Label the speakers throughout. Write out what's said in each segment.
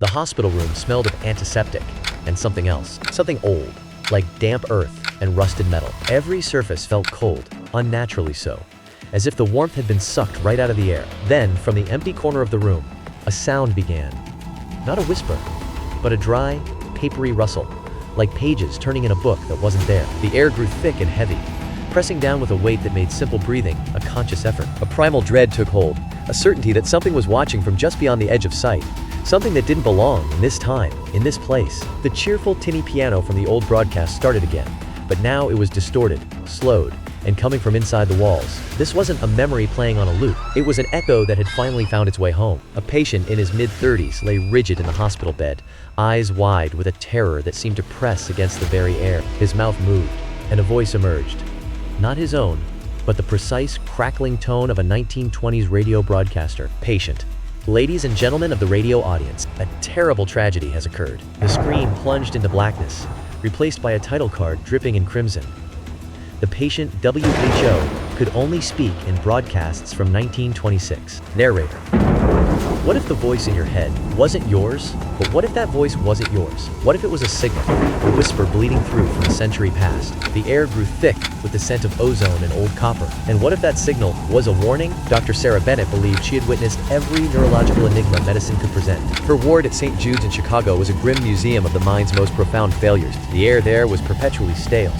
Speaker 1: The hospital room smelled of antiseptic and something else, something old, like damp earth and rusted metal. Every surface felt cold, unnaturally so, as if the warmth had been sucked right out of the air. Then, from the empty corner of the room, a sound began. Not a whisper, but a dry, papery rustle, like pages turning in a book that wasn't there. The air grew thick and heavy, pressing down with a weight that made simple breathing a conscious effort. A primal dread took hold, a certainty that something was watching from just beyond the edge of sight, something that didn't belong in this time, in this place. The cheerful tinny piano from the old broadcast started again, but now it was distorted, slowed, and coming from inside the walls. This wasn't a memory playing on a loop. It was an echo that had finally found its way home. A patient in his mid-30s lay rigid in the hospital bed, eyes wide with a terror that seemed to press against the very air. His mouth moved, and a voice emerged. Not his own, but the precise, crackling tone of a 1920s radio broadcaster. Patient. Ladies and gentlemen of the radio audience, a terrible tragedy has occurred. The screen plunged into blackness, replaced by a title card dripping in crimson. The patient, WHO, could only speak in broadcasts from 1926. Narrator. What if the voice in your head wasn't yours? But what if that voice wasn't yours? What if it was a signal, a whisper bleeding through from a century past? The air grew thick with the scent of ozone and old copper. And what if that signal was a warning? Dr. Sarah Bennett believed she had witnessed every neurological enigma medicine could present. Her ward at St. Jude's in Chicago was a grim museum of the mind's most profound failures. The air there was perpetually stale,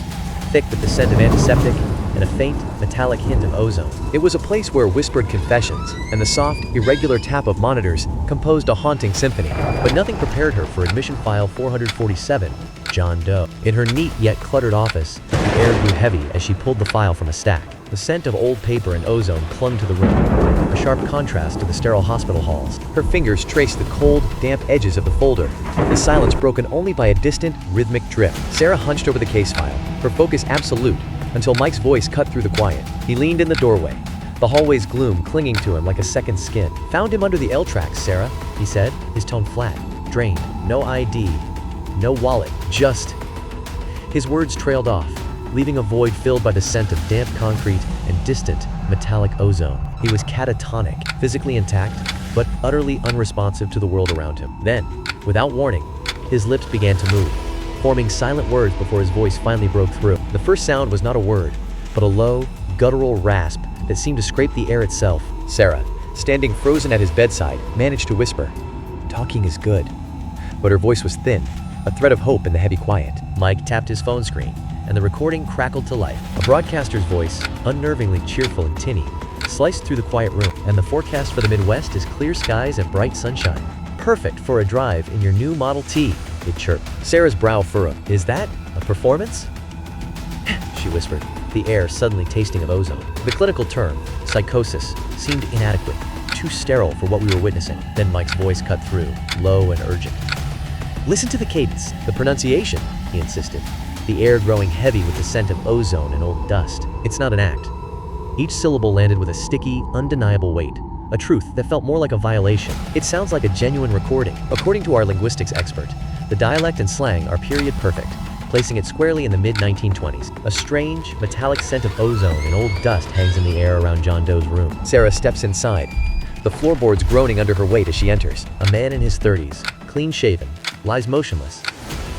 Speaker 1: thick with the scent of antiseptic and a faint, metallic hint of ozone. It was a place where whispered confessions and the soft, irregular tap of monitors composed a haunting symphony. But nothing prepared her for admission file 447, John Doe. In her neat yet cluttered office, the air grew heavy as she pulled the file from a stack. The scent of old paper and ozone clung to the room, a sharp contrast to the sterile hospital halls. Her fingers traced the cold, damp edges of the folder, the silence broken only by a distant, rhythmic drip. Sarah hunched over the case file, her focus absolute, until Mike's voice cut through the quiet. He leaned in the doorway, the hallway's gloom clinging to him like a second skin. "Found him under the L-tracks, Sarah," he said, his tone flat, drained. "No ID, no wallet, just..." His words trailed off, leaving a void filled by the scent of damp concrete and distant, metallic ozone. He was catatonic, physically intact, but utterly unresponsive to the world around him. Then, without warning, his lips began to move, forming silent words before his voice finally broke through. The first sound was not a word, but a low, guttural rasp that seemed to scrape the air itself. Sarah, standing frozen at his bedside, managed to whisper, "Talking is good." But her voice was thin, a thread of hope in the heavy quiet. Mike tapped his phone screen, and the recording crackled to life. A broadcaster's voice, unnervingly cheerful and tinny, sliced through the quiet room. "And the forecast for the Midwest is clear skies and bright sunshine. Perfect for a drive in your new Model T," it chirped. Sarah's brow furrowed. "Is that a performance?" she whispered, the air suddenly tasting of ozone. The clinical term, psychosis, seemed inadequate, too sterile for what we were witnessing. Then Mike's voice cut through, low and urgent. "Listen to the cadence, the pronunciation," he insisted, the air growing heavy with the scent of ozone and old dust. "It's not an act." Each syllable landed with a sticky, undeniable weight, a truth that felt more like a violation. "It sounds like a genuine recording." According to our linguistics expert, the dialect and slang are period perfect, placing it squarely in the mid-1920s. A strange, metallic scent of ozone and old dust hangs in the air around John Doe's room. Sarah steps inside, the floorboards groaning under her weight as she enters. A man in his 30s, clean-shaven, lies motionless,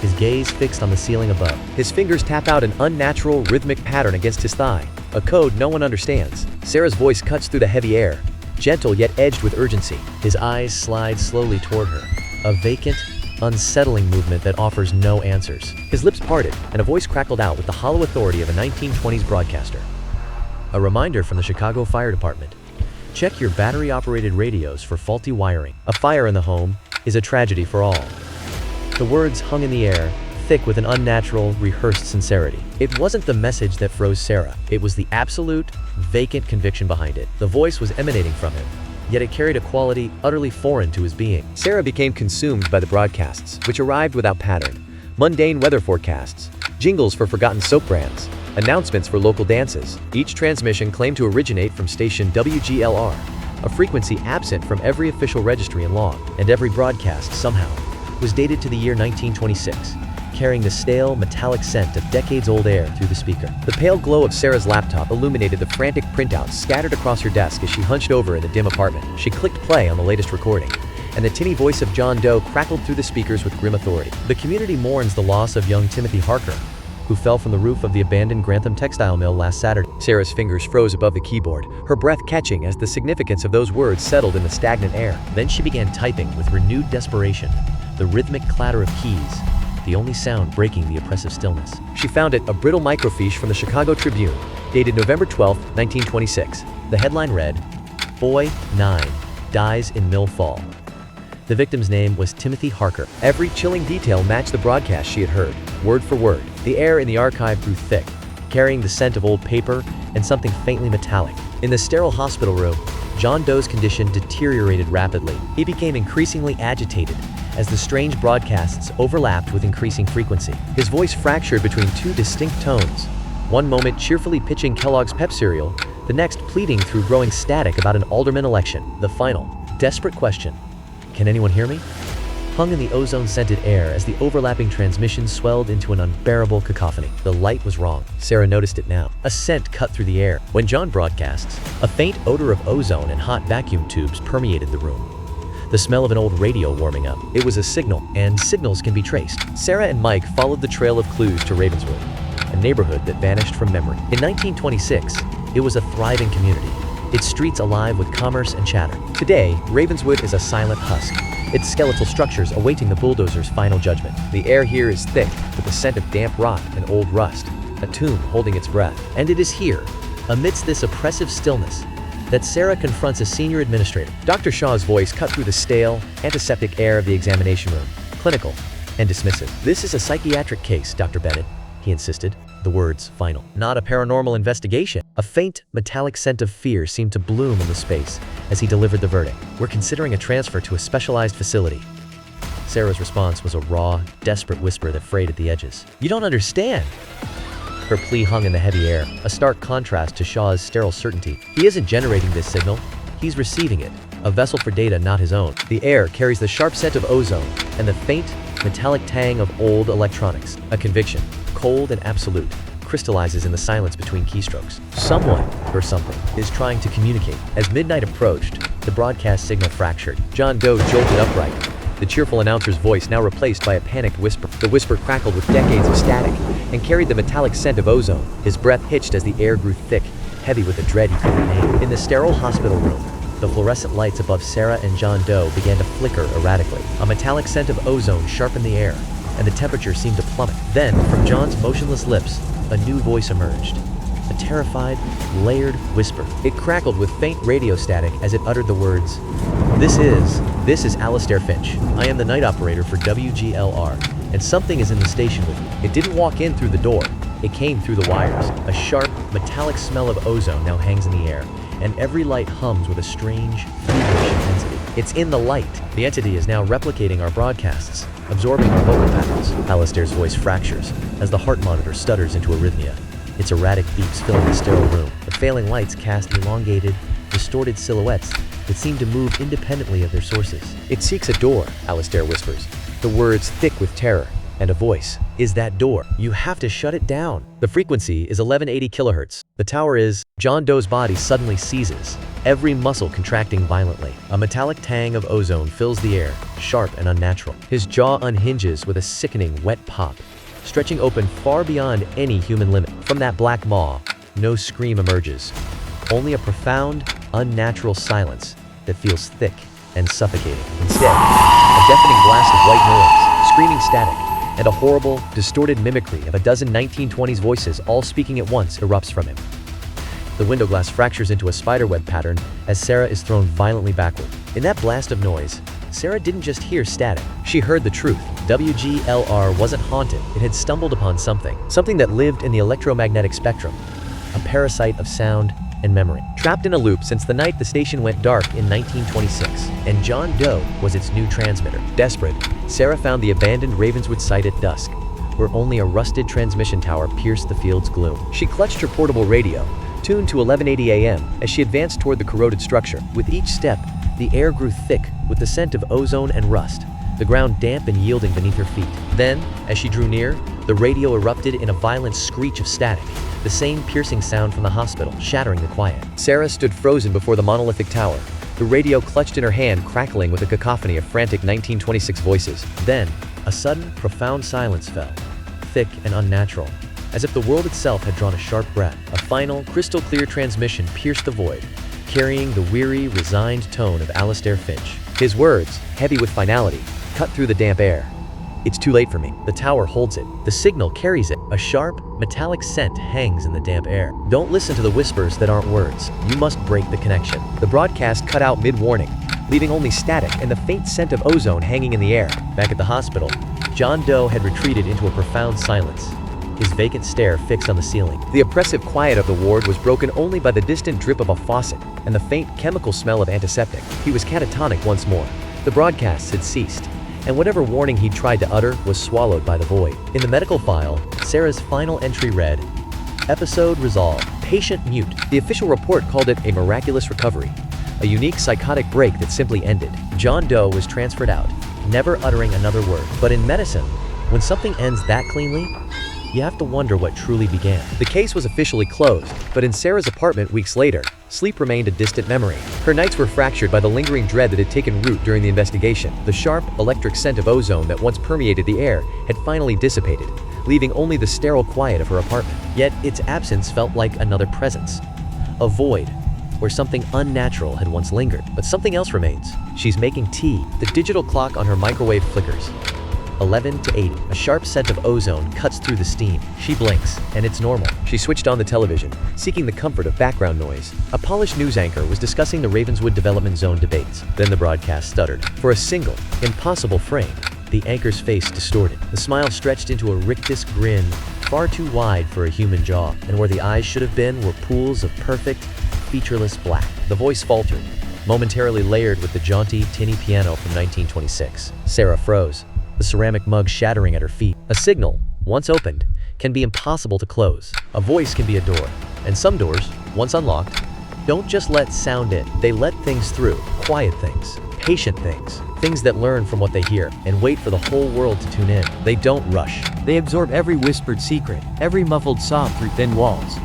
Speaker 1: his gaze fixed on the ceiling above. His fingers tap out an unnatural, rhythmic pattern against his thigh, a code no one understands. Sarah's voice cuts through the heavy air, gentle yet edged with urgency. His eyes slide slowly toward her, a vacant, unsettling movement that offers no answers. His lips parted, and a voice crackled out with the hollow authority of a 1920s broadcaster. A reminder from the Chicago Fire Department. Check your battery-operated radios for faulty wiring. A fire in the home is a tragedy for all. The words hung in the air, thick with an unnatural, rehearsed sincerity. It wasn't the message that froze Sarah. It was the absolute, vacant conviction behind it. The voice was emanating from him, yet it carried a quality utterly foreign to his being. Sarah became consumed by the broadcasts, which arrived without pattern. Mundane weather forecasts, jingles for forgotten soap brands, announcements for local dances. Each transmission claimed to originate from station WGLR, a frequency absent from every official registry and log. And every broadcast, somehow, was dated to the year 1926, carrying the stale, metallic scent of decades-old air through the speaker. The pale glow of Sarah's laptop illuminated the frantic printouts scattered across her desk as she hunched over in the dim apartment. She clicked play on the latest recording, and the tinny voice of John Doe crackled through the speakers with grim authority. The community mourns the loss of young Timothy Harker, who fell from the roof of the abandoned Grantham textile mill last Saturday. Sarah's fingers froze above the keyboard, her breath catching as the significance of those words settled in the stagnant air. Then she began typing with renewed desperation, the rhythmic clatter of keys, the only sound breaking the oppressive stillness. She found it, a brittle microfiche from the Chicago Tribune, dated November 12, 1926. The headline read, "Boy, 9, dies in mill fall." The victim's name was Timothy Harker. Every chilling detail matched the broadcast she had heard, word for word. The air in the archive grew thick, carrying the scent of old paper and something faintly metallic. In the sterile hospital room, John Doe's condition deteriorated rapidly. He became increasingly agitated as the strange broadcasts overlapped with increasing frequency. His voice fractured between two distinct tones, one moment cheerfully pitching Kellogg's Pep cereal, the next pleading through growing static about an alderman election. The final, desperate question, "Can anyone hear me?" hung in the ozone-scented air as the overlapping transmissions swelled into an unbearable cacophony. The light was wrong. Sarah noticed it now. A scent cut through the air. When John broadcasts, a faint odor of ozone and hot vacuum tubes permeated the room. The smell of an old radio warming up. It was a signal, and signals can be traced. Sarah and Mike followed the trail of clues to Ravenswood, a neighborhood that vanished from memory. In 1926, it was a thriving community, its streets alive with commerce and chatter. Today, Ravenswood is a silent husk, its skeletal structures awaiting the bulldozer's final judgment. The air here is thick with the scent of damp rot and old rust, a tomb holding its breath. And it is here, amidst this oppressive stillness, that Sarah confronts a senior administrator. Dr. Shaw's voice cut through the stale, antiseptic air of the examination room, clinical and dismissive. "This is a psychiatric case, Dr. Bennett," he insisted, the words final. "Not a paranormal investigation." A faint, metallic scent of fear seemed to bloom in the space as he delivered the verdict. "We're considering a transfer to a specialized facility." Sarah's response was a raw, desperate whisper that frayed at the edges. "You don't understand." Her plea hung in the heavy air, a stark contrast to Shaw's sterile certainty. "He isn't generating this signal, he's receiving it, a vessel for data not his own." The air carries the sharp scent of ozone and the faint, metallic tang of old electronics. A conviction, cold and absolute, crystallizes in the silence between keystrokes. Someone, or something, is trying to communicate. As midnight approached, the broadcast signal fractured. John Doe jolted upright, the cheerful announcer's voice now replaced by a panicked whisper. The whisper crackled with decades of static and carried the metallic scent of ozone. His breath hitched as the air grew thick, heavy with the dread he couldn't name. In the sterile hospital room, the fluorescent lights above Sarah and John Doe began to flicker erratically. A metallic scent of ozone sharpened the air, and the temperature seemed to plummet. Then, from John's motionless lips, a new voice emerged. A terrified, layered whisper. It crackled with faint radio static as it uttered the words, This is Alistair Finch. I am the night operator for WGLR, and something is in the station with me." It didn't walk in through the door, it came through the wires. A sharp, metallic smell of ozone now hangs in the air, and every light hums with a strange, feverish intensity. "It's in the light. The entity is now replicating our broadcasts, absorbing our vocal patterns." Alistair's voice fractures as the heart monitor stutters into arrhythmia. Its erratic beeps filling the sterile room. The failing lights cast elongated, distorted silhouettes that seem to move independently of their sources. "It seeks a door," Alistair whispers, the words thick with terror, and a voice. "Is that door? You have to shut it down." The frequency is 1180 kilohertz. The tower is. John Doe's body suddenly seizes, every muscle contracting violently. A metallic tang of ozone fills the air, sharp and unnatural. His jaw unhinges with a sickening wet pop, stretching open far beyond any human limit. From that black maw, no scream emerges, only a profound, unnatural silence that feels thick and suffocating. Instead, a deafening blast of white noise, screaming static, and a horrible, distorted mimicry of a dozen 1920s voices all speaking at once erupts from him. The window glass fractures into a spiderweb pattern as Sarah is thrown violently backward. In that blast of noise, Sarah didn't just hear static, she heard the truth. WGLR wasn't haunted, it had stumbled upon something that lived in the electromagnetic spectrum, a parasite of sound and memory. Trapped in a loop since the night the station went dark in 1926, and John Doe was its new transmitter. Desperate, Sarah found the abandoned Ravenswood site at dusk, where only a rusted transmission tower pierced the field's gloom. She clutched her portable radio, tuned to 1180 AM, as she advanced toward the corroded structure. With each step, the air grew thick with the scent of ozone and rust, the ground damp and yielding beneath her feet. Then, as she drew near, the radio erupted in a violent screech of static, the same piercing sound from the hospital, shattering the quiet. Sarah stood frozen before the monolithic tower, the radio clutched in her hand, crackling with a cacophony of frantic 1926 voices. Then, a sudden, profound silence fell, thick and unnatural, as if the world itself had drawn a sharp breath. A final, crystal-clear transmission pierced the void, carrying the weary, resigned tone of Alastair Finch. His words, heavy with finality, cut through the damp air. "It's too late for me. The tower holds it. The signal carries it. A sharp, metallic scent hangs in the damp air. Don't listen to the whispers that aren't words. You must break the connection." The broadcast cut out mid-warning, leaving only static and the faint scent of ozone hanging in the air. Back at the hospital, John Doe had retreated into a profound silence, his vacant stare fixed on the ceiling. The oppressive quiet of the ward was broken only by the distant drip of a faucet and the faint chemical smell of antiseptic. He was catatonic once more. The broadcasts had ceased, and whatever warning he'd tried to utter was swallowed by the void. In the medical file, Sarah's final entry read, "Episode resolved. Patient mute." The official report called it a miraculous recovery, a unique psychotic break that simply ended. John Doe was transferred out, never uttering another word. But in medicine, when something ends that cleanly, you have to wonder what truly began. The case was officially closed, but in Sarah's apartment weeks later, sleep remained a distant memory. Her nights were fractured by the lingering dread that had taken root during the investigation. The sharp, electric scent of ozone that once permeated the air had finally dissipated, leaving only the sterile quiet of her apartment. Yet its absence felt like another presence, a void where something unnatural had once lingered. But something else remains. She's making tea. The digital clock on her microwave flickers. 11 to 80. A sharp scent of ozone cuts through the steam. She blinks, and it's normal. She switched on the television, seeking the comfort of background noise. A polished news anchor was discussing the Ravenswood Development Zone debates. Then the broadcast stuttered. For a single, impossible frame, the anchor's face distorted. The smile stretched into a rictus grin, far too wide for a human jaw, and where the eyes should have been were pools of perfect, featureless black. The voice faltered, momentarily layered with the jaunty, tinny piano from 1926. Sarah froze, the ceramic mug shattering at her feet. A signal, once opened, can be impossible to close. A voice can be a door, and some doors, once unlocked, don't just let sound in. They let things through, quiet things, patient things, things that learn from what they hear and wait for the whole world to tune in. They don't rush.
Speaker 2: They absorb every whispered secret, every muffled sob through thin walls.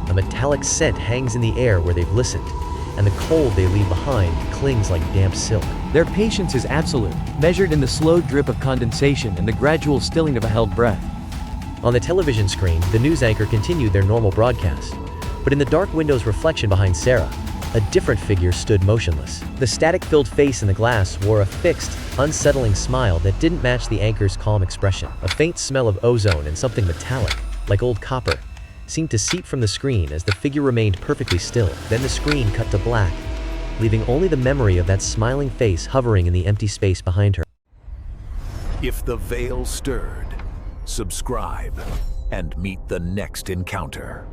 Speaker 1: A metallic scent hangs in the air where they've listened, and the cold they leave behind clings like damp silk.
Speaker 2: Their patience is absolute, measured in the slow drip of condensation and the gradual stilling of a held breath.
Speaker 1: On the television screen, the news anchor continued their normal broadcast, but in the dark window's reflection behind Sarah, a different figure stood motionless. The static-filled face in the glass wore a fixed, unsettling smile that didn't match the anchor's calm expression. A faint smell of ozone and something metallic, like old copper, seemed to seep from the screen as the figure remained perfectly still. Then the screen cut to black, leaving only the memory of that smiling face hovering in the empty space behind her.
Speaker 3: If the veil stirred, subscribe and meet the next encounter.